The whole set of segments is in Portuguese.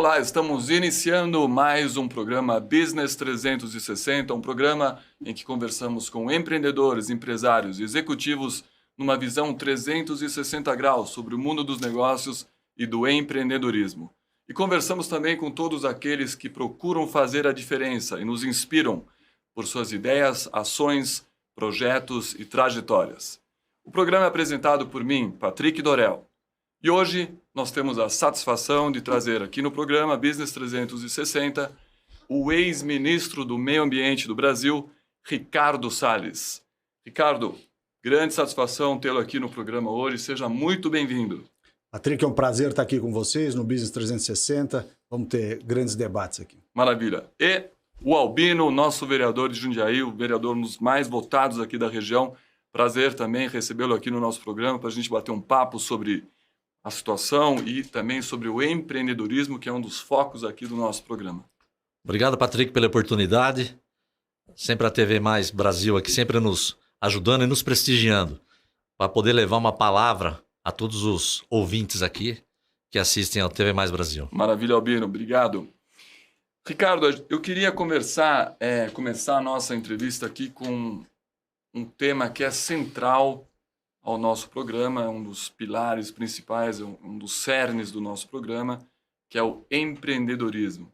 Olá, estamos iniciando mais um programa Business 360, um programa em que conversamos com empreendedores, empresários e executivos numa visão 360 graus sobre o mundo dos negócios e do empreendedorismo. E conversamos também com todos aqueles que procuram fazer a diferença e nos inspiram por suas ideias, ações, projetos e trajetórias. O programa é apresentado por mim, Patrick Dorel. E hoje nós temos a satisfação de trazer aqui no programa Business 360 o ex-ministro do Meio Ambiente do Brasil, Ricardo Salles. Ricardo, grande satisfação tê-lo aqui no programa hoje. Seja muito bem-vindo. Patrick, é um prazer estar aqui com vocês no Business 360. Vamos ter grandes debates aqui. Maravilha. E o Albino, nosso vereador de Jundiaí, o vereador um dos mais votados aqui da região. Prazer também recebê-lo aqui no nosso programa para a gente bater um papo sobre a situação e também sobre o empreendedorismo, que é um dos focos aqui do nosso programa. Obrigado, Patrick, pela oportunidade. Sempre a TV Mais Brasil aqui, sempre nos ajudando e nos prestigiando, para poder levar uma palavra a todos os ouvintes aqui que assistem ao TV Mais Brasil. Maravilha, Albino. Obrigado. Ricardo, eu queria começar a nossa entrevista aqui com um tema que é central ao nosso programa, é um dos pilares principais, um dos cernes do nosso programa, que é o empreendedorismo.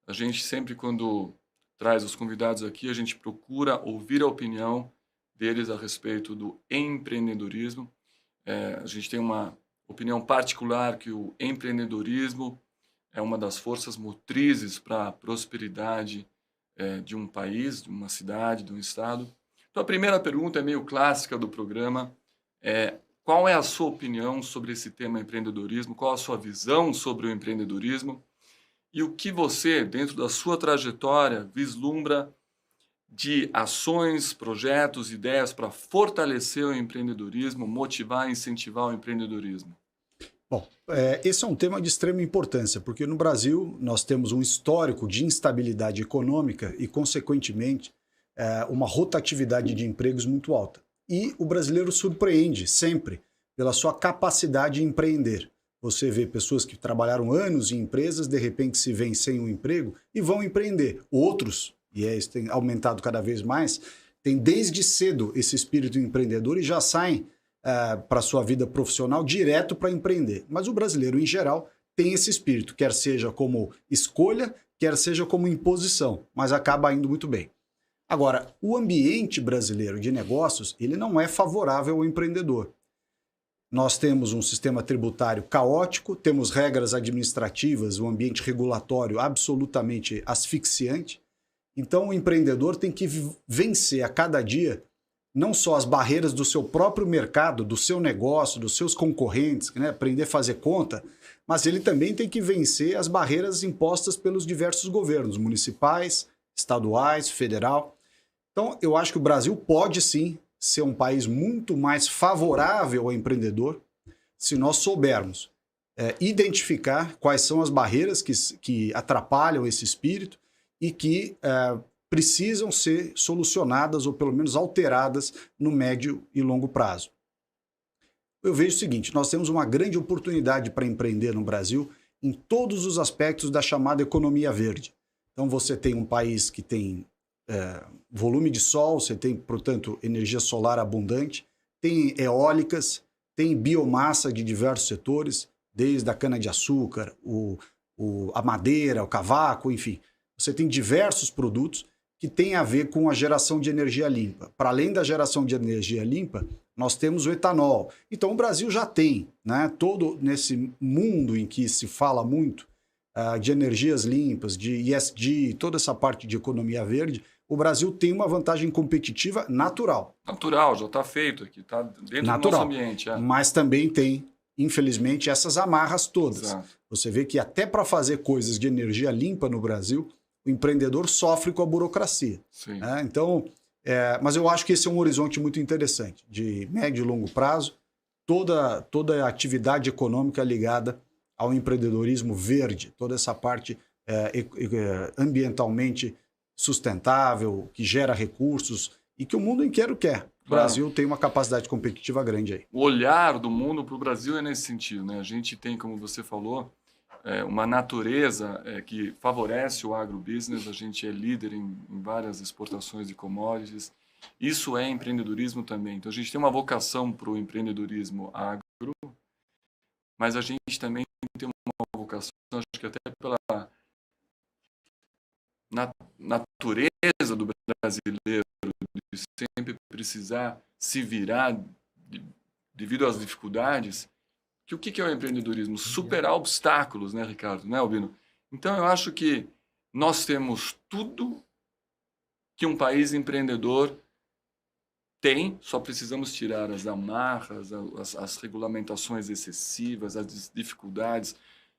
A gente sempre, quando traz os convidados aqui, a gente procura ouvir a opinião deles a respeito do empreendedorismo. A gente tem uma opinião particular que o empreendedorismo é uma das forças motrizes para a prosperidade de um país, de uma cidade, de um estado. Então, a primeira pergunta é meio clássica do programa. Qual é a sua opinião sobre esse tema empreendedorismo? Qual a sua visão sobre o empreendedorismo? E o que você, dentro da sua trajetória, vislumbra de ações, projetos, ideias para fortalecer o empreendedorismo, motivar e incentivar o empreendedorismo? Bom, esse é um tema de extrema importância, porque no Brasil nós temos um histórico de instabilidade econômica e, consequentemente, uma rotatividade de empregos muito alta. E o brasileiro surpreende sempre pela sua capacidade de empreender. Você vê pessoas que trabalharam anos em empresas, de repente se veem sem um emprego e vão empreender. Outros, e isso tem aumentado cada vez mais, têm desde cedo esse espírito empreendedor e já saem para a sua vida profissional direto para empreender. Mas o brasileiro, em geral, tem esse espírito, quer seja como escolha, quer seja como imposição, mas acaba indo muito bem. Agora, o ambiente brasileiro de negócios, ele não é favorável ao empreendedor. Nós temos um sistema tributário caótico, temos regras administrativas, um ambiente regulatório absolutamente asfixiante. Então, o empreendedor tem que vencer a cada dia não só as barreiras do seu próprio mercado, do seu negócio, dos seus concorrentes, né? Aprender a fazer conta, mas ele também tem que vencer as barreiras impostas pelos diversos governos municipais, estaduais, federal. Então, eu acho que o Brasil pode sim ser um país muito mais favorável ao empreendedor se nós soubermos identificar quais são as barreiras que atrapalham esse espírito e que precisam ser solucionadas ou pelo menos alteradas no médio e longo prazo. Eu vejo o seguinte, nós temos uma grande oportunidade para empreender no Brasil em todos os aspectos da chamada economia verde. Então, você tem um país que tem volume de sol, você tem, portanto, energia solar abundante, tem eólicas, tem biomassa de diversos setores, desde a cana-de-açúcar, a madeira, o cavaco, enfim. Você tem diversos produtos que têm a ver com a geração de energia limpa. Para além da geração de energia limpa, nós temos o etanol. Então, o Brasil já tem, né, todo nesse mundo em que se fala muito de energias limpas, de ESG, toda essa parte de economia verde, o Brasil tem uma vantagem competitiva natural. Natural, já está feito aqui, está dentro do nosso ambiente. Mas também tem, infelizmente, essas amarras todas. Exato. Você vê que até para fazer coisas de energia limpa no Brasil, o empreendedor sofre com a burocracia. Sim. Então, mas eu acho que esse é um horizonte muito interessante, de médio e longo prazo, toda a atividade econômica ligada ao empreendedorismo verde, toda essa parte ambientalmente sustentável, que gera recursos e que o mundo inteiro quer. O Brasil tem uma capacidade competitiva grande aí. O olhar do mundo para o Brasil é nesse sentido, né? A gente tem, como você falou, uma natureza que favorece o agrobusiness. A gente é líder em várias exportações de commodities. Isso é empreendedorismo também. Então, a gente tem uma vocação para o empreendedorismo agro, mas a gente também tem uma vocação, acho que até pela natureza do brasileiro, de sempre precisar se virar devido às dificuldades, que o que é o empreendedorismo? Superar obstáculos, né, Ricardo? Né, Albino? Então, eu acho que nós temos tudo que um país empreendedor tem, só precisamos tirar as amarras, as regulamentações excessivas, as dificuldades.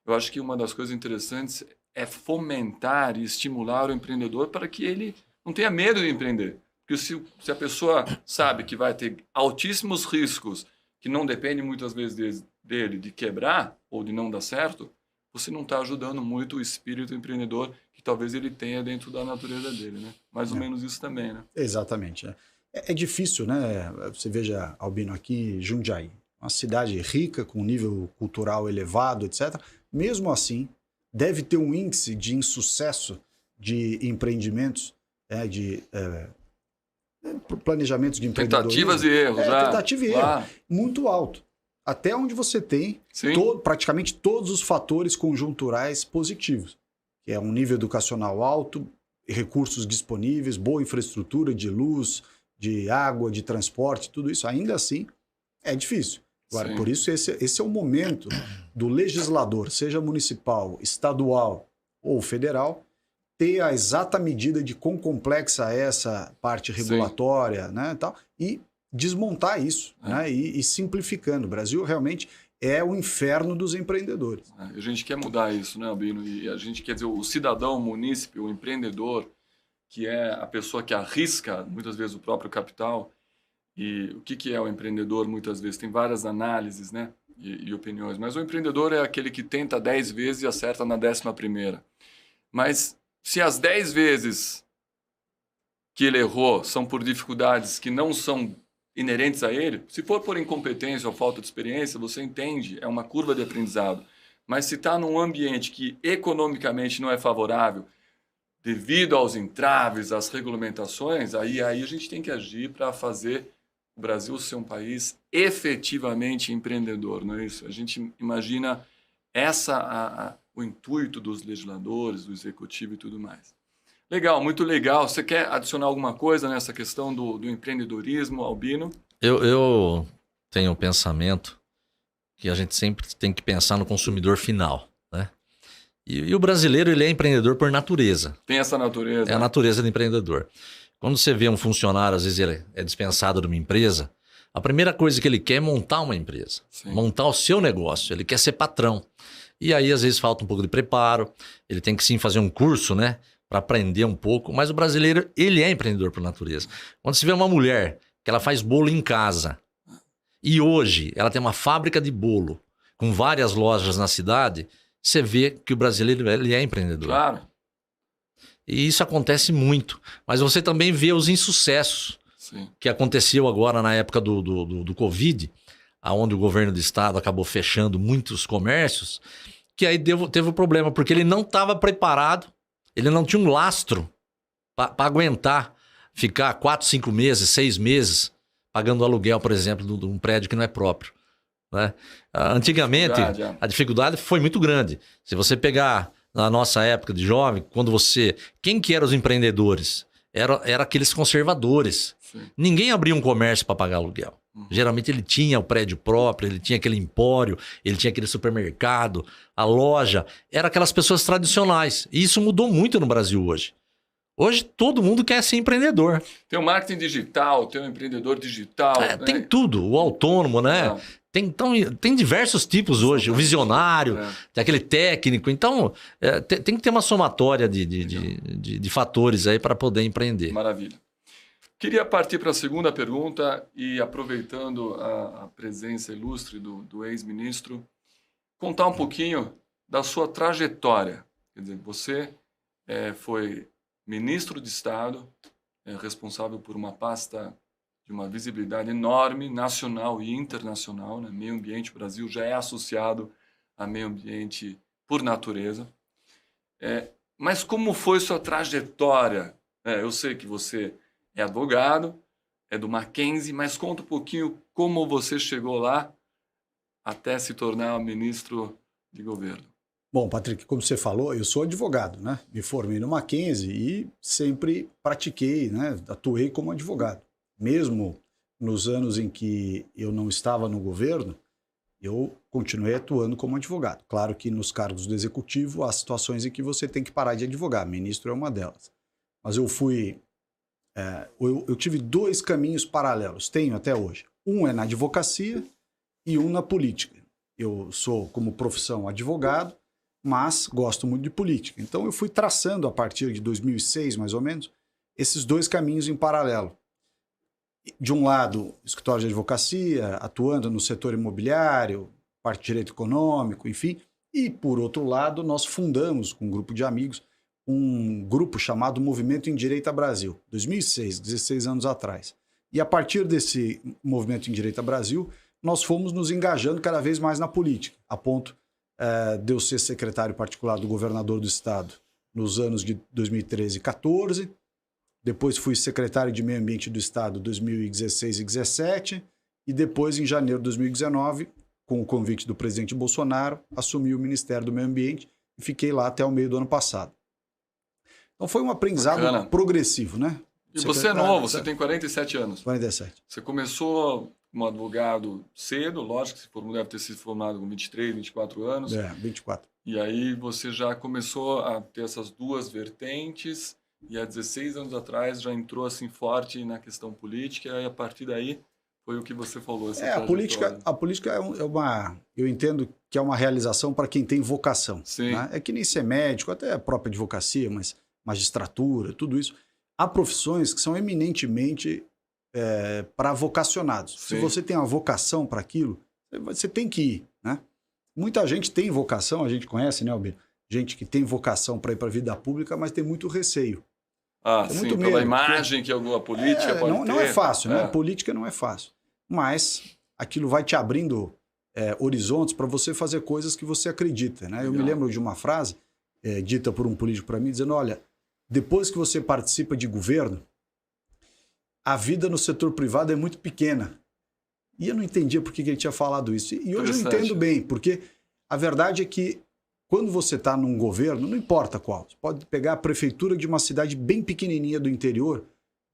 Eu acho que uma das coisas interessantes é fomentar e estimular o empreendedor para que ele não tenha medo de empreender. Porque se a pessoa sabe que vai ter altíssimos riscos, que não dependem muitas vezes dele de quebrar ou de não dar certo, você não está ajudando muito o espírito empreendedor que talvez ele tenha dentro da natureza dele, né? Mais ou menos isso também, né? Exatamente. É difícil, né? Você veja, Albino, aqui Jundiaí, uma cidade rica, com nível cultural elevado, etc. Mesmo assim, deve ter um índice de insucesso de empreendimentos, de planejamentos de empreendedorismo. Tentativas e erros, tentativa e erro, muito alto. Até onde você tem praticamente todos os fatores conjunturais positivos, que é um nível educacional alto, recursos disponíveis, boa infraestrutura de luz, de água, de transporte, tudo isso. Ainda assim, é difícil. Agora, por isso, esse é o momento do legislador, seja municipal, estadual ou federal, ter a exata medida de quão complexa é essa parte regulatória, né, tal, e desmontar isso, né, e simplificando. O Brasil realmente é o inferno dos empreendedores. A gente quer mudar isso, né, Albino? E a gente quer dizer, o cidadão, o munícipe, o empreendedor, que é a pessoa que arrisca, muitas vezes, o próprio capital. E o que é o empreendedor, muitas vezes? Tem várias análises, né, e opiniões. Mas o empreendedor é aquele que tenta 10 vezes e acerta na 11ª. Mas se as 10 vezes que ele errou são por dificuldades que não são inerentes a ele, se for por incompetência ou falta de experiência, você entende, é uma curva de aprendizado. Mas se está num ambiente que economicamente não é favorável, devido aos entraves, às regulamentações, aí a gente tem que agir para fazer o Brasil ser um país efetivamente empreendedor, não é isso? A gente imagina o intuito dos legisladores, do executivo e tudo mais. Legal, muito legal. Você quer adicionar alguma coisa nessa questão do empreendedorismo, Albino? Eu tenho um pensamento que a gente sempre tem que pensar no consumidor final, né? E o brasileiro, ele é empreendedor por natureza. Tem essa natureza. É a natureza do empreendedor. Quando você vê um funcionário, às vezes ele é dispensado de uma empresa, a primeira coisa que ele quer é montar uma empresa, montar o seu negócio, ele quer ser patrão. E aí, às vezes, falta um pouco de preparo, ele tem que sim fazer um curso, né, para aprender um pouco, mas o brasileiro, ele é empreendedor por natureza. Quando você vê uma mulher que ela faz bolo em casa, e hoje ela tem uma fábrica de bolo com várias lojas na cidade, você vê que o brasileiro, ele é empreendedor. Claro. E isso acontece muito. Mas você também vê os insucessos que aconteceu agora na época do Covid, onde o governo do estado acabou fechando muitos comércios, que aí teve um problema, porque ele não estava preparado, ele não tinha um lastro para aguentar ficar 4, 5 meses, 6 meses pagando aluguel, por exemplo, de um prédio que não é próprio, né? Antigamente, a dificuldade foi muito grande. Se você pegar na nossa época de jovem, quem que eram os empreendedores? Era aqueles conservadores. Ninguém abria um comércio para pagar aluguel. Geralmente ele tinha o prédio próprio, ele tinha aquele empório, ele tinha aquele supermercado, a loja. Era aquelas pessoas tradicionais. E isso mudou muito no Brasil hoje. Hoje todo mundo quer ser empreendedor. Tem o marketing digital, tem o empreendedor digital. Né? Tem tudo, o autônomo, né? Tem diversos tipos hoje, o visionário, tem aquele técnico. Então, tem que ter uma somatória de fatores aí para poder empreender. Maravilha. Queria partir para a segunda pergunta e, aproveitando a presença ilustre do ex-ministro, contar um pouquinho da sua trajetória. Quer dizer, você foi ministro de Estado, responsável por uma pasta de uma visibilidade enorme, nacional e internacional, né? Meio ambiente, o Brasil já é associado a meio ambiente por natureza. Mas como foi sua trajetória? Eu sei que você é advogado, é do Mackenzie, mas conta um pouquinho como você chegou lá até se tornar ministro de governo. Bom, Patrick, como você falou, eu sou advogado, né? Me formei no Mackenzie e sempre pratiquei, né? Atuei como advogado. Mesmo nos anos em que eu não estava no governo, eu continuei atuando como advogado. Claro que nos cargos do executivo há situações em que você tem que parar de advogar. Ministro é uma delas. Mas eu tive 2 caminhos paralelos, tenho até hoje. Um é na advocacia e um na política. Eu sou, como profissão, advogado, mas gosto muito de política. Então eu fui traçando, a partir de 2006, mais ou menos, esses 2 caminhos em paralelo. De um lado, escritório de advocacia, atuando no setor imobiliário, parte de direito econômico, enfim. E, por outro lado, nós fundamos, com um grupo de amigos, um grupo chamado Movimento em Direita Brasil, 2006, 16 anos atrás. E a partir desse Movimento em Direita Brasil, nós fomos nos engajando cada vez mais na política, a ponto de eu ser secretário particular do governador do estado nos anos de 2013 e 2014. Depois fui secretário de Meio Ambiente do estado 2016 e 2017. E depois, em janeiro de 2019, com o convite do presidente Bolsonaro, assumi o Ministério do Meio Ambiente e fiquei lá até o meio do ano passado. Então foi um aprendizado progressivo, né? E você é novo, você tem 47 anos. 47. Você começou como advogado cedo, lógico que você deve ter se formado com 23, 24 anos. 24. E aí você já começou a ter essas 2 vertentes e há 16 anos atrás já entrou assim forte na questão política e a partir daí foi o que você falou. A política é uma... Eu entendo que é uma realização para quem tem vocação. Sim. Né? É que nem ser médico, até a própria advocacia, mas magistratura, tudo isso. Há profissões que são eminentemente para vocacionados. Sim. Se você tem uma vocação para aquilo, você tem que ir, né? Muita gente tem vocação, a gente conhece, né, Albino? Gente que tem vocação para ir para a vida pública, mas tem muito receio. Tem sim, muito pela imagem que alguma política pode ter. Não é fácil, né? Política não é fácil. Mas aquilo vai te abrindo horizontes para você fazer coisas que você acredita, né? Eu me lembro de uma frase dita por um político para mim, dizendo, olha, depois que você participa de governo, a vida no setor privado é muito pequena. E eu não entendia por que ele tinha falado isso. E hoje eu entendo bem, porque a verdade é que quando você está num governo, não importa qual, você pode pegar a prefeitura de uma cidade bem pequenininha do interior,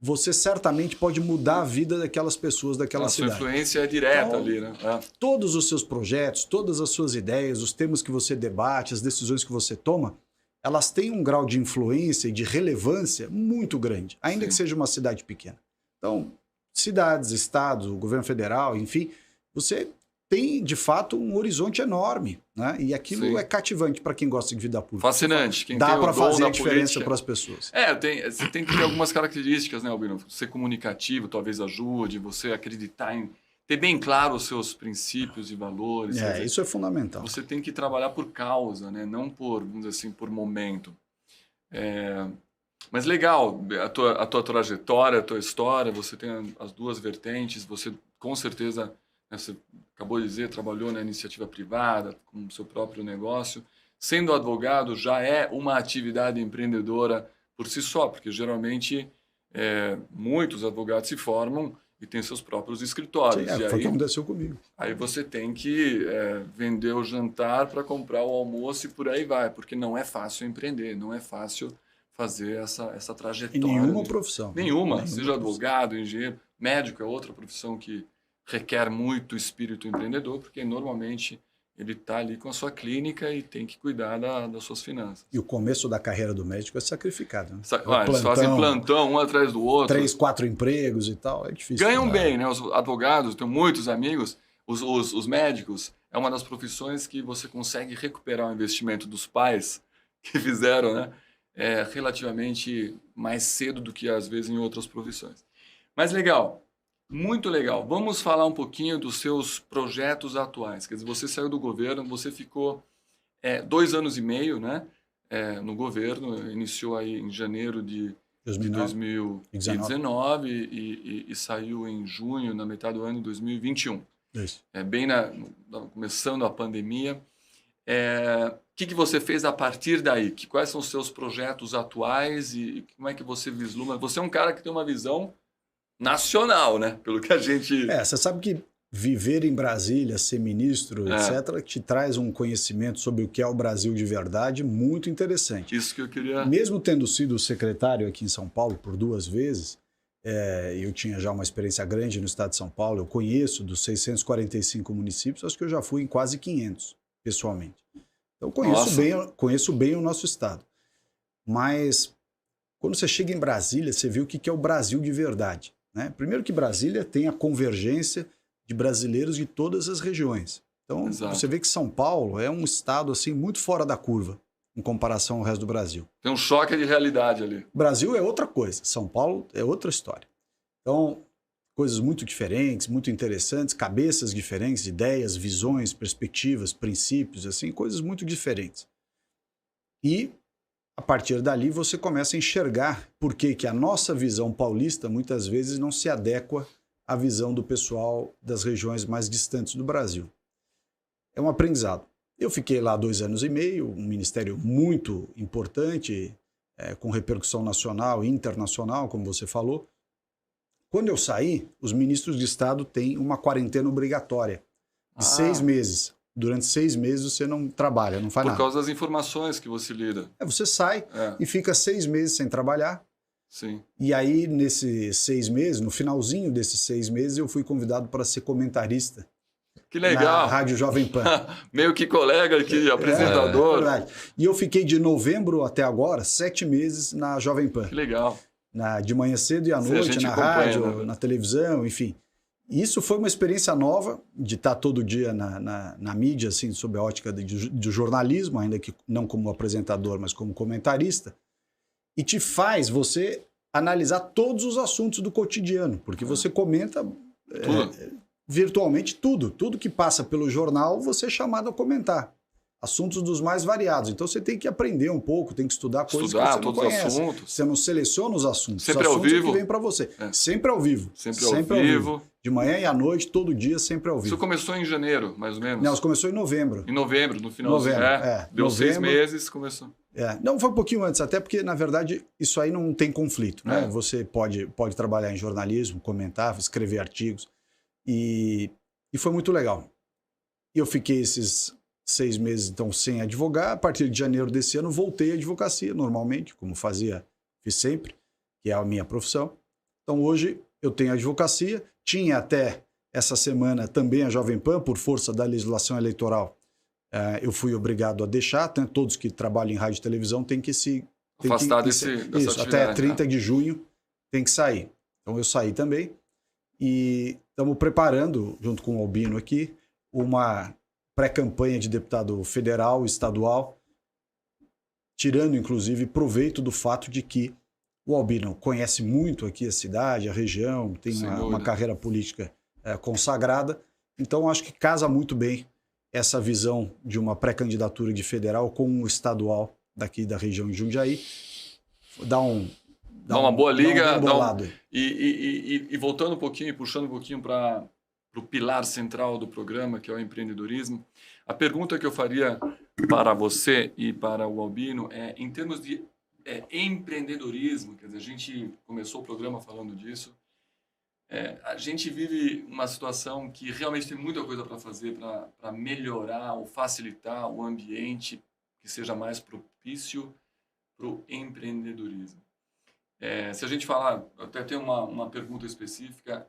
você certamente pode mudar a vida daquelas pessoas daquela cidade. A sua influência é direta então, ali, né? Todos os seus projetos, todas as suas ideias, os temas que você debate, as decisões que você toma, elas têm um grau de influência e de relevância muito grande, ainda que seja uma cidade pequena. Então, cidades, estados, o governo federal, enfim, você tem, de fato, um horizonte enorme, né? E aquilo é cativante para quem gosta de vida pública. Fascinante. Quem dá para fazer a diferença para as pessoas. Você tem que ter algumas características, né, Albino? Ser comunicativo talvez ajude, você acreditar em... Ter bem claro os seus princípios e valores. Isso é fundamental. Você tem que trabalhar por causa, né? Não por, vamos dizer assim, por momento. Mas legal, a tua trajetória, a tua história, você tem as 2 vertentes, você com certeza, né, você acabou de dizer, trabalhou na iniciativa privada, com o seu próprio negócio. Sendo advogado já é uma atividade empreendedora por si só, porque geralmente muitos advogados se formam e têm seus próprios escritórios. Sim, foi o que aconteceu comigo. Aí você tem que vender o jantar para comprar o almoço e por aí vai, porque não é fácil empreender, não é fácil fazer essa trajetória. Em nenhuma profissão. Nenhuma, seja advogado, engenheiro, médico é outra profissão que requer muito espírito empreendedor, porque normalmente ele está ali com a sua clínica e tem que cuidar das suas finanças. E o começo da carreira do médico é sacrificado. Né? Eles fazem plantão um atrás do outro. 3, 4 empregos e tal, é difícil. Ganham bem, né? Os advogados, tenho muitos amigos, os médicos, é uma das profissões que você consegue recuperar o investimento dos pais que fizeram, né? Relativamente mais cedo do que às vezes em outras profissões. Mas legal, muito legal. Vamos falar um pouquinho dos seus projetos atuais. Quer dizer, você saiu do governo, você ficou 2 anos e meio, né, no governo, iniciou aí em janeiro de 2019 e saiu em junho, na metade do ano de 2021. Isso. Bem começando a pandemia. que você fez a partir daí? Quais são os seus projetos atuais e como é que você vislumbra? Você é um cara que tem uma visão nacional, né? Pelo que a gente... Você sabe que viver em Brasília, ser ministro, etc., te traz um conhecimento sobre o que é o Brasil de verdade muito interessante. Isso que eu queria... Mesmo tendo sido secretário aqui em São Paulo por 2 vezes, eu tinha já uma experiência grande no estado de São Paulo, eu conheço dos 645 municípios, acho que eu já fui em quase 500, pessoalmente. Então conheço bem o nosso estado. Mas quando você chega em Brasília, você vê o que é o Brasil de verdade, né? Primeiro que Brasília tem a convergência de brasileiros de todas as regiões. Então, você vê que São Paulo é um estado assim muito fora da curva em comparação ao resto do Brasil. Tem um choque de realidade ali. Brasil é outra coisa, São Paulo é outra história. Então, coisas muito diferentes, muito interessantes, cabeças diferentes, ideias, visões, perspectivas, princípios, assim, coisas muito diferentes. E, a partir dali, você começa a enxergar por que a nossa visão paulista muitas vezes não se adequa à visão do pessoal das regiões mais distantes do Brasil. É um aprendizado. Eu fiquei lá 2 anos e meio, um ministério muito importante, com repercussão nacional e internacional, como você falou. Quando eu saí, os ministros de Estado têm uma quarentena obrigatória de 6 meses. Durante 6 meses você não trabalha, não faz nada. Por causa das informações que você lida. Você sai e fica 6 meses sem trabalhar. Sim. E aí, nesses 6 meses, no finalzinho desses 6 meses, eu fui convidado para ser comentarista. Que legal. Na Rádio Jovem Pan. Meio que colega aqui, apresentador. É verdade. E eu fiquei de novembro até agora, 7 meses na Jovem Pan. Que legal. De manhã cedo e à noite, na rádio, né? Na televisão, enfim. Isso foi uma experiência nova, de estar todo dia na mídia, assim, sob a ótica do jornalismo, ainda que não como apresentador, mas como comentarista. E te faz você analisar todos os assuntos do cotidiano, porque você comenta virtualmente tudo. Tudo que passa pelo jornal, você é chamado a comentar. Assuntos dos mais variados. Então você tem que aprender um pouco, tem que estudar coisas que você não conhece. Assuntos. Você não seleciona os assuntos. Sempre os ao assuntos vivo. que vêm para você. Sempre ao vivo. Sempre ao vivo. De manhã e à noite, todo dia, sempre ao vivo. Isso começou em janeiro, mais ou menos? Não, isso começou em novembro. Em novembro, no final. Deu novembro, 6 meses, começou. Não, foi um pouquinho antes, até porque, na verdade, isso aí não tem conflito, né? Você pode trabalhar em jornalismo, comentar, escrever artigos. E foi muito legal. E eu fiquei esses 6 meses, então, sem advogar. A partir de janeiro desse ano, voltei à advocacia, normalmente, como fiz sempre, que é a minha profissão. Então, hoje, eu tenho advocacia. Tinha até essa semana também a Jovem Pan, por força da legislação eleitoral. Eu fui obrigado a deixar. Todos que trabalham em rádio e televisão têm que se... afastar dessa isso, até 30 de junho tem que sair. Então, eu saí também. E estamos preparando, junto com o Albino aqui, uma pré-campanha de deputado federal, estadual, tirando, inclusive, proveito do fato de que o Albino conhece muito aqui a cidade, a região, tem uma carreira política consagrada. Então, acho que casa muito bem essa visão de uma pré-candidatura de federal com o estadual daqui da região de Jundiaí. Dá uma boa liga. E voltando um pouquinho, e puxando um pouquinho para o pilar central do programa, que é o empreendedorismo, a pergunta que eu faria para você e para o Albino é, em termos de empreendedorismo, quer dizer, a gente começou o programa falando disso, a gente vive uma situação que realmente tem muita coisa para fazer para melhorar ou facilitar o ambiente que seja mais propício para o empreendedorismo. Se a gente falar, até tem uma pergunta específica,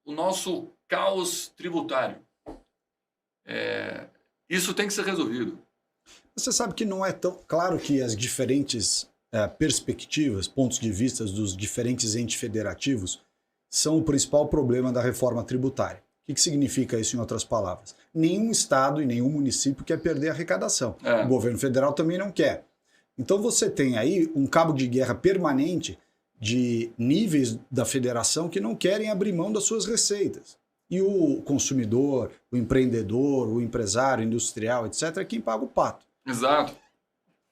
o nosso caos tributário, isso tem que ser resolvido. Você sabe que não é tão... Claro que as diferentes perspectivas, pontos de vista dos diferentes entes federativos são o principal problema da reforma tributária. O que significa isso em outras palavras? Nenhum estado e nenhum município quer perder a arrecadação. O governo federal também não quer. Então você tem aí um cabo de guerra permanente de níveis da federação que não querem abrir mão das suas receitas. E o consumidor, o empreendedor, o empresário, o industrial, etc., é quem paga o pato. Exato.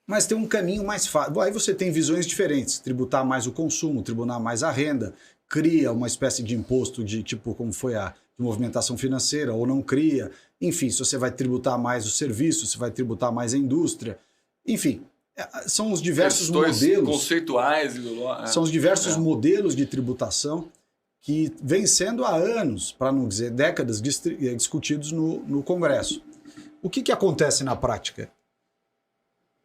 Mas tem um caminho mais fácil. Aí você tem visões diferentes. Tributar mais o consumo, tributar mais a renda, cria uma espécie de imposto de tipo como foi a de movimentação financeira ou não cria. Enfim, se você vai tributar mais o serviço, se vai tributar mais a indústria. Enfim, são os diversos modelos conceituais. São os diversos modelos de tributação que vêm sendo há anos, para não dizer décadas, discutidos no Congresso. O que acontece na prática?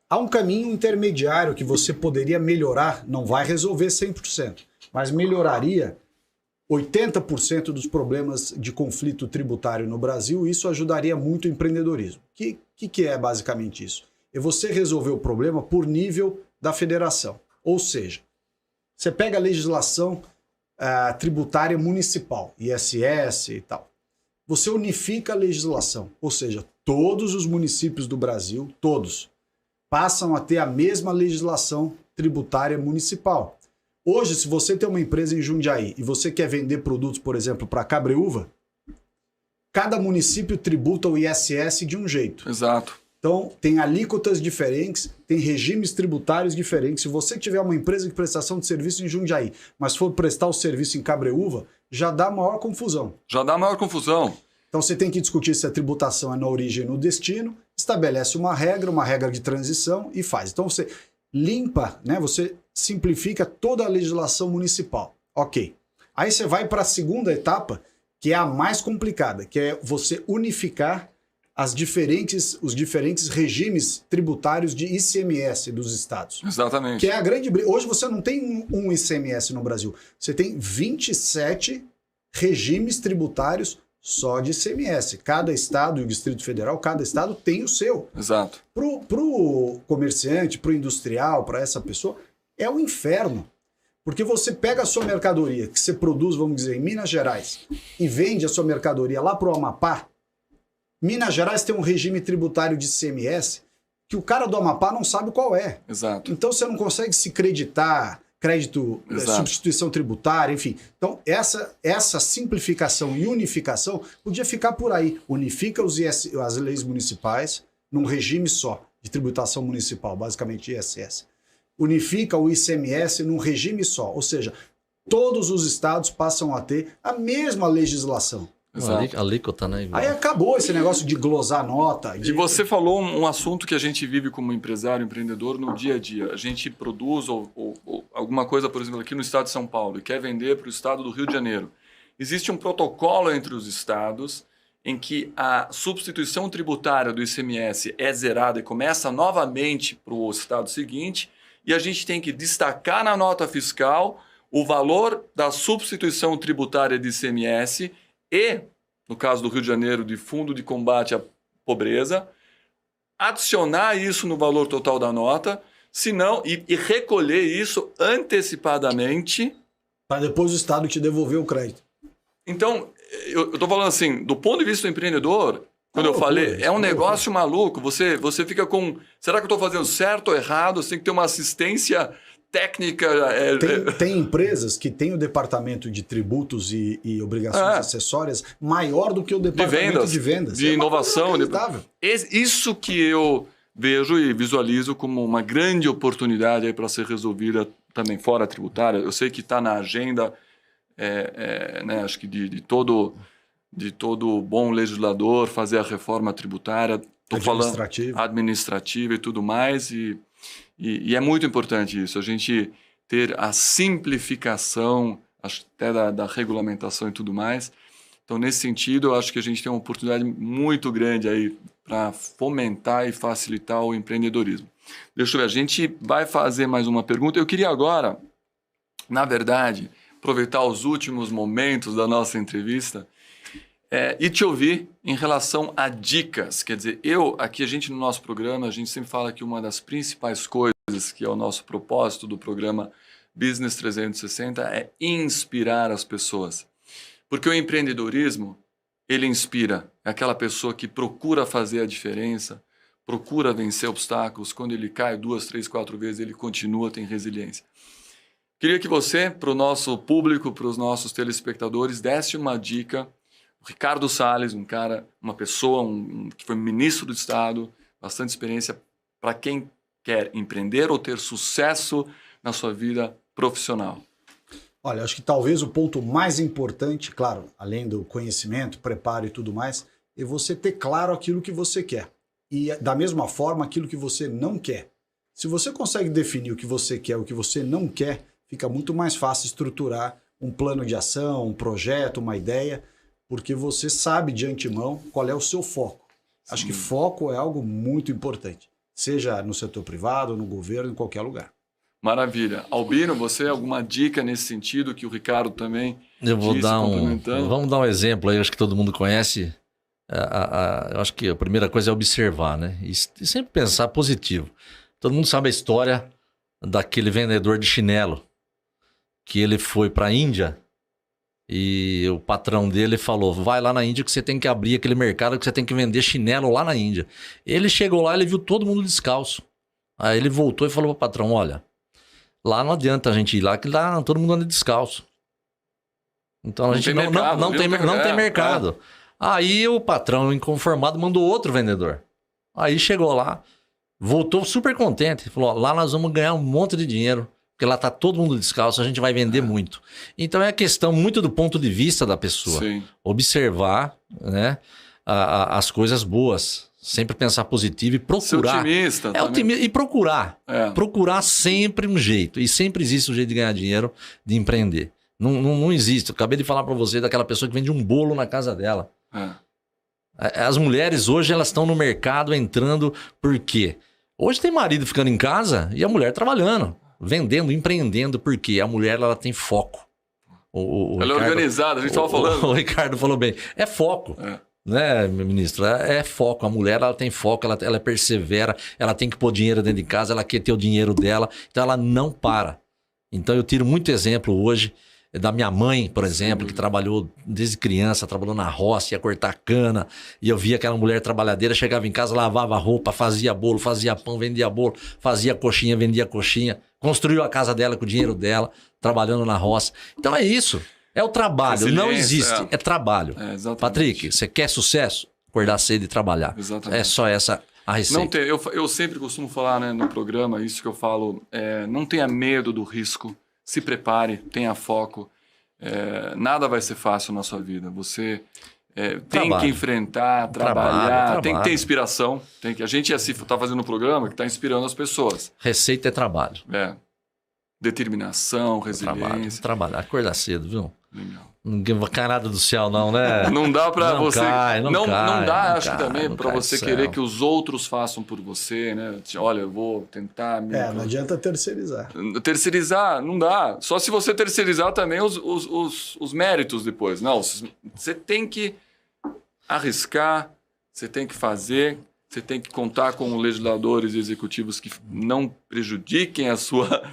Há um caminho intermediário que você poderia melhorar, não vai resolver 100%, mas melhoraria 80% dos problemas de conflito tributário no Brasil, e isso ajudaria muito o empreendedorismo. O que é basicamente isso? É você resolver o problema por nível da federação. Ou seja, você pega a legislação tributária municipal, ISS e tal. Você unifica a legislação, ou seja, todos os municípios do Brasil, todos, passam a ter a mesma legislação tributária municipal. Hoje, se você tem uma empresa em Jundiaí e você quer vender produtos, por exemplo, para Cabreúva, cada município tributa o ISS de um jeito. Exato. Então, tem alíquotas diferentes, tem regimes tributários diferentes. Se você tiver uma empresa de prestação de serviço em Jundiaí, mas for prestar o serviço em Cabreúva, já dá maior confusão. Então, você tem que discutir se a tributação é na origem ou no destino, estabelece uma regra de transição e faz. Então, você limpa, né? Você simplifica toda a legislação municipal. Ok. Aí você vai para a segunda etapa, que é a mais complicada, que é você unificar os diferentes regimes tributários de ICMS dos estados. Exatamente. Que é a grande briga. Hoje você não tem um ICMS no Brasil. Você tem 27 regimes tributários só de ICMS. Cada estado e o Distrito Federal, cada estado tem o seu. Exato. Pro comerciante, pro industrial, para essa pessoa, é um inferno. Porque você pega a sua mercadoria, que você produz, vamos dizer, em Minas Gerais, e vende a sua mercadoria lá pro Amapá. Minas Gerais tem um regime tributário de ICMS que o cara do Amapá não sabe qual é. Exato. Então você não consegue se creditar, crédito, substituição tributária, enfim. Então essa simplificação e unificação podia ficar por aí. Unifica as leis municipais num regime só de tributação municipal, basicamente ISS. Unifica o ICMS num regime só, ou seja, todos os estados passam a ter a mesma legislação. Exato. Alíquota, né? Aí acabou esse negócio de glosar nota. E você falou um assunto que a gente vive como empresário, empreendedor no dia a dia. A gente produz ou alguma coisa, por exemplo, aqui no estado de São Paulo e quer vender para o estado do Rio de Janeiro. Existe um protocolo entre os estados em que a substituição tributária do ICMS é zerada e começa novamente para o estado seguinte, e a gente tem que destacar na nota fiscal o valor da substituição tributária de ICMS e, no caso do Rio de Janeiro, de Fundo de Combate à Pobreza, adicionar isso no valor total da nota, senão, e recolher isso antecipadamente. Para depois o Estado te devolver o crédito. Então, eu estou falando assim, do ponto de vista do empreendedor, quando eu falei, é um negócio maluco. Você fica com, será que eu estou fazendo certo ou errado? Você tem que ter uma assistência técnica. Tem empresas que têm o departamento de tributos e obrigações acessórias maior do que o departamento de vendas. De inovação. Isso que eu vejo e visualizo como uma grande oportunidade para ser resolvida também fora tributária. Eu sei que está na agenda, né, acho que de todo bom legislador fazer a reforma tributária. Administrativa e tudo mais. E é muito importante isso, a gente ter a simplificação até da regulamentação e tudo mais. Então, nesse sentido, eu acho que a gente tem uma oportunidade muito grande aí para fomentar e facilitar o empreendedorismo. Deixa eu ver, a gente vai fazer mais uma pergunta. Eu queria agora, na verdade, aproveitar os últimos momentos da nossa entrevista e te ouvir em relação a dicas. Quer dizer, a gente no nosso programa, a gente sempre fala que uma das principais coisas que é o nosso propósito do programa Business 360 é inspirar as pessoas. Porque o empreendedorismo, ele inspira. É aquela pessoa que procura fazer a diferença, procura vencer obstáculos. Quando ele cai 2, 3, 4 vezes, ele continua, tem resiliência. Queria que você, para o nosso público, para os nossos telespectadores, desse uma dica. O Ricardo Salles, uma pessoa que foi ministro do Estado, bastante experiência para quem quer empreender ou ter sucesso na sua vida profissional. Olha, acho que talvez o ponto mais importante, claro, além do conhecimento, preparo e tudo mais, é você ter claro aquilo que você quer. E, da mesma forma, aquilo que você não quer. Se você consegue definir o que você quer e o que você não quer, fica muito mais fácil estruturar um plano de ação, um projeto, uma ideia, porque você sabe de antemão qual é o seu foco. Sim. Acho que foco é algo muito importante, seja no setor privado, no governo, em qualquer lugar. Maravilha. Albino, você alguma dica nesse sentido que o Ricardo também Eu vou disse, dar complementando? vamos dar um exemplo aí, acho que todo mundo conhece. Eu acho que a primeira coisa é observar, né? E sempre pensar positivo. Todo mundo sabe a história daquele vendedor de chinelo, que ele foi para a Índia e o patrão dele falou, vai lá na Índia que você tem que abrir aquele mercado, que você tem que vender chinelo lá na Índia. Ele chegou lá, ele viu todo mundo descalço. Aí ele voltou e falou pro patrão, olha, lá não adianta a gente ir lá, que lá todo mundo anda descalço. Então a gente não tem mercado. Aí o patrão inconformado mandou outro vendedor. Aí chegou lá, voltou super contente. Falou, lá nós vamos ganhar um monte de dinheiro, porque lá tá todo mundo descalço, a gente vai vender muito. Então é questão muito do ponto de vista da pessoa. Sim. Observar, né, as coisas boas. Sempre pensar positivo e procurar. Ser otimista. E procurar. Procurar sempre um jeito. E sempre existe um jeito de ganhar dinheiro, de empreender. Não existe. Eu acabei de falar para você daquela pessoa que vende um bolo na casa dela. As mulheres hoje elas estão no mercado entrando por quê? Hoje tem marido ficando em casa e a mulher trabalhando, vendendo, empreendendo, porque a mulher ela tem foco. Ela é organizada, a gente estava falando. O Ricardo falou bem. É foco. Né, ministro? É foco. A mulher ela tem foco, ela persevera, ela tem que pôr dinheiro dentro de casa, ela quer ter o dinheiro dela, então ela não para. Então eu tiro muito exemplo hoje da minha mãe, por exemplo, que trabalhou desde criança, trabalhou na roça, ia cortar cana, e eu via aquela mulher trabalhadeira, chegava em casa, lavava roupa, fazia bolo, fazia pão, vendia bolo, fazia coxinha, vendia coxinha, construiu a casa dela com o dinheiro dela, trabalhando na roça. Então é isso, é o trabalho, não existe, é trabalho. Patrick, você quer sucesso? Acordar cedo e trabalhar. Exatamente. É só essa a receita. Eu sempre costumo falar, né, no programa, isso que eu falo, não tenha medo do risco, se prepare, tenha foco. Nada vai ser fácil na sua vida. Você tem que enfrentar, trabalhar, tem que ter inspiração. A gente está fazendo um programa que está inspirando as pessoas. Receita é trabalho. Determinação, resiliência. Trabalhar, acordar cedo, viu? Legal. Ninguém vai cair nada do céu, não, né? Não dá para você. Não dá, acho que também, para você querer que os outros façam por você, né? Olha, eu vou tentar. Não adianta terceirizar. Terceirizar, não dá. Só se você terceirizar também os méritos depois. Não, você tem que arriscar, você tem que fazer, você tem que contar com legisladores e executivos que não prejudiquem a sua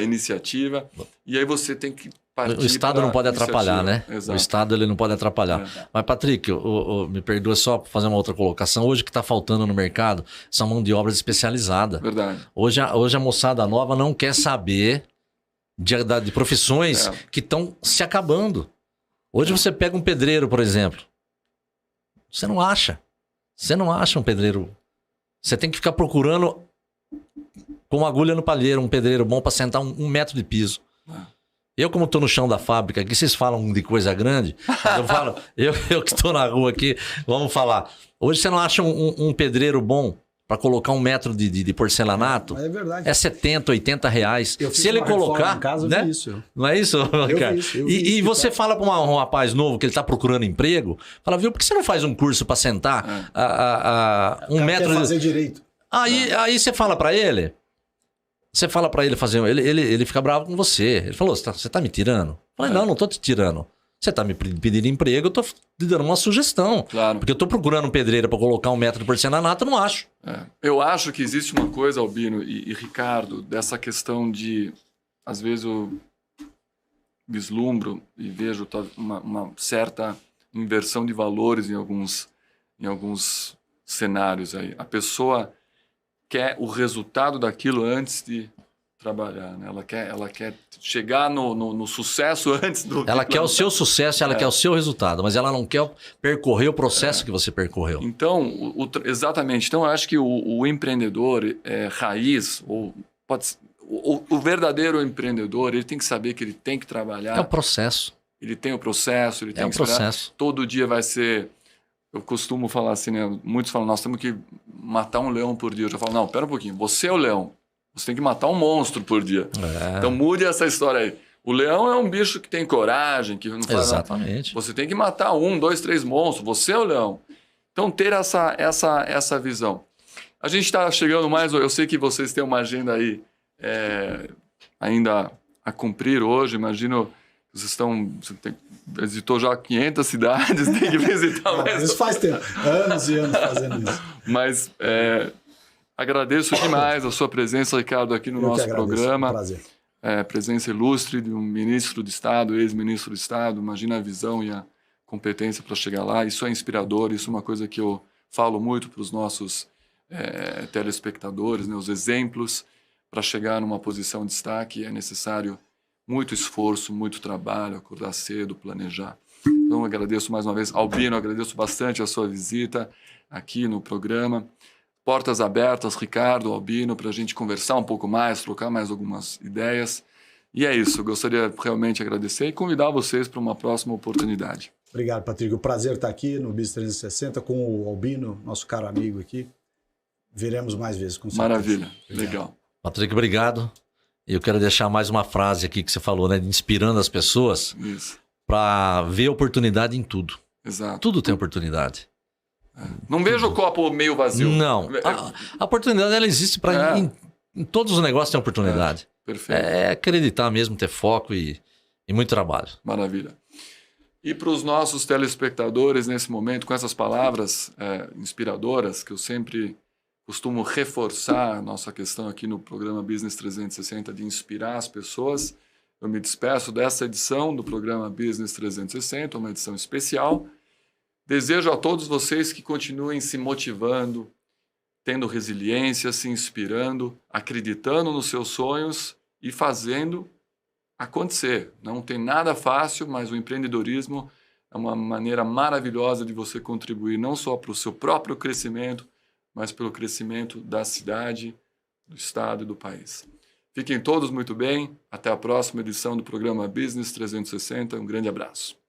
iniciativa. E aí você tem que. O Estado não pode atrapalhar, né? Exato. O Estado ele não pode atrapalhar. Mas, Patrick, me perdoa só para fazer uma outra colocação. Hoje o que está faltando no mercado são mão de obra especializada. Verdade. Hoje a moçada nova não quer saber de profissões que estão se acabando. Hoje você pega um pedreiro, por exemplo. Você não acha. Você não acha um pedreiro. Você tem que ficar procurando com agulha no palheiro um pedreiro bom para sentar um metro de piso. Eu, como estou no chão da fábrica aqui, vocês falam de coisa grande, eu falo, eu que estou na rua aqui, vamos falar. Hoje você não acha um pedreiro bom para colocar 1 metro de porcelanato? É verdade. É 70, 80 reais. Se ele colocar, em casa, né? eu vi isso. Não é isso, Ricardo? E você fala para um rapaz novo que ele está procurando emprego, fala, viu, por que você não faz um curso para sentar a 1 metro? Quer fazer direito. Aí você fala para ele... Você fala pra ele fazer... Ele fica bravo com você. Ele falou, você tá me tirando? Eu falei, não tô te tirando. Você tá me pedindo emprego, eu tô te dando uma sugestão. Claro. Porque eu tô procurando um pedreiro pra colocar 1 metro de porcelanato, eu não acho. Eu acho que existe uma coisa, Albino e Ricardo, dessa questão de... Às vezes eu vislumbro e vejo uma certa inversão de valores em alguns cenários aí. A pessoa... quer o resultado daquilo antes de trabalhar, né? Ela quer chegar no sucesso antes do... Ela quer o seu sucesso, ela quer o seu resultado, mas ela não quer percorrer o processo que você percorreu. Então, exatamente. Então, eu acho que o empreendedor raiz, ou o verdadeiro empreendedor, ele tem que saber que ele tem que trabalhar. É um processo. Ele tem o processo, ele tem É um que esperar. processo. Todo dia vai ser... Eu costumo falar assim, né? Muitos falam, nós temos que matar um leão por dia. Eu já falo, não, pera um pouquinho, você é o leão. Você tem que matar um monstro por dia. Então mude essa história aí. O leão é um bicho que tem coragem, que não faz nada. Exatamente. Você tem que matar 1, 2, 3 monstros. Você é o leão. Então ter essa visão. A gente está chegando mais... Eu sei que vocês têm uma agenda aí ainda a cumprir hoje. Imagino que vocês estão... Você visitou já 500 cidades, tem que visitar mais. Isso faz tempo. Anos e anos fazendo isso. Mas agradeço demais a sua presença, Ricardo, aqui no Eu nosso que agradeço, programa. É um prazer. Presença ilustre de um ministro de Estado, ex-ministro de Estado. Imagina a visão e a competência para chegar lá. Isso é inspirador, isso é uma coisa que eu falo muito para os nossos telespectadores, né? Os exemplos para chegar numa posição de destaque é necessário muito esforço, muito trabalho, acordar cedo, planejar. Então, agradeço mais uma vez. Albino, agradeço bastante a sua visita aqui no programa. Portas abertas, Ricardo, Albino, para a gente conversar um pouco mais, trocar mais algumas ideias. E é isso, eu gostaria realmente de agradecer e convidar vocês para uma próxima oportunidade. Obrigado, Patrick. O prazer estar aqui no BIS 360 com o Albino, nosso caro amigo aqui. Veremos mais vezes, com certeza. Maravilha, Obrigado. legal. Patrick, obrigado. Eu quero deixar mais uma frase aqui que você falou, né? Inspirando as pessoas Isso, para ver oportunidade em tudo. exato. Tudo tem oportunidade. Não vejo o copo meio vazio. Não. A oportunidade ela existe para em todos os negócios tem oportunidade. Perfeito. É acreditar mesmo, ter foco e muito trabalho. Maravilha. E para os nossos telespectadores, nesse momento, com essas palavras inspiradoras, que eu sempre costumo reforçar a nossa questão aqui no programa Business 360 de inspirar as pessoas, eu me despeço dessa edição do programa Business 360, uma edição especial. Desejo a todos vocês que continuem se motivando, tendo resiliência, se inspirando, acreditando nos seus sonhos e fazendo acontecer. Não tem nada fácil, mas o empreendedorismo é uma maneira maravilhosa de você contribuir não só para o seu próprio crescimento, mas pelo crescimento da cidade, do estado e do país. Fiquem todos muito bem. Até a próxima edição do programa Business 360. Um grande abraço.